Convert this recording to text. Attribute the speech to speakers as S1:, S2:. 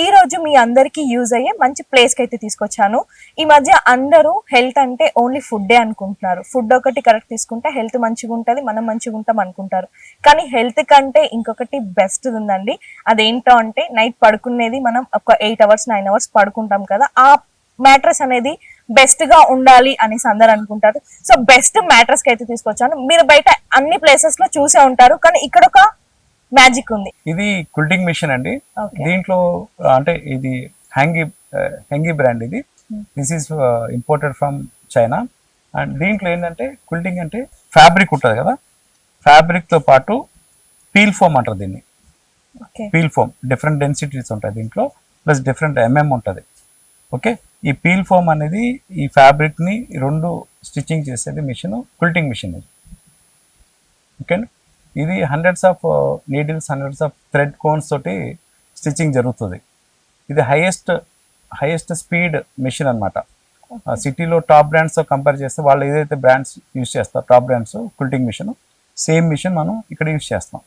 S1: ఈ రోజు మీ అందరికి యూజ్ అయ్యే మంచి ప్లేస్ కి అయితే తీసుకొచ్చాను. ఈ మధ్య అందరూ హెల్త్ అంటే ఓన్లీ ఫుడ్డే అనుకుంటున్నారు. ఫుడ్ ఒకటి కరెక్ట్ తీసుకుంటే హెల్త్ మంచిగా ఉంటది, మనం మంచిగా ఉంటాం అనుకుంటారు. కానీ హెల్త్ కంటే ఇంకొకటి బెస్ట్ ఉందండి. అదేంటో అంటే నైట్ పడుకునేది మనం ఒక 8 అవర్స్ 9 అవర్స్ పడుకుంటాం కదా, ఆ మ్యాట్రెస్ అనేది బెస్ట్ గా ఉండాలి అనేసి అందరు అనుకుంటారు. సో బెస్ట్ మ్యాట్రెస్ కి అయితే తీసుకొచ్చాను. మీరు బయట అన్ని ప్లేసెస్ లో చూసే ఉంటారు, కానీ ఇక్కడ ఒక మ్యాజిక్ ఉంది.
S2: ఇది కుల్టింగ్ మిషన్ అండి. దీంట్లో అంటే ఇది హ్యాంగీ బ్రాండ్. ఇది this is imported from China. And దీంట్లో ఏంటంటే కుల్టింగ్ అంటే ఫ్యాబ్రిక్ ఉంటుంది కదా, ఫ్యాబ్రిక్ తో పాటు పీల్ ఫోమ్ అంటారు దీన్ని. పీల్ ఫోమ్ డిఫరెంట్ డెన్సిటీస్ ఉంటాయి దీంట్లో, ప్లస్ డిఫరెంట్ ఉంటుంది. ఓకే, ఈ పీల్ ఫోమ్ అనేది ఈ ఫ్యాబ్రిక్ ని రెండు స్టిచ్చింగ్ చేసేది మిషన్, కుల్టింగ్ మిషన్ ఇది. ఓకే, ఇది hundreds of needles, hundreds of thread cones తోటి స్టిచ్చింగ్ జరుగుతుంది. ఇది హైయెస్ట్ స్పీడ్ మిషన్ అనమాట. సిటీలో టాప్ బ్రాండ్స్తో కంపేర్ చేస్తే వాళ్ళు ఏదైతే బ్రాండ్స్ యూస్ చేస్తారు top brands quilting machine, same machine మనం ఇక్కడ యూస్ చేస్తాం.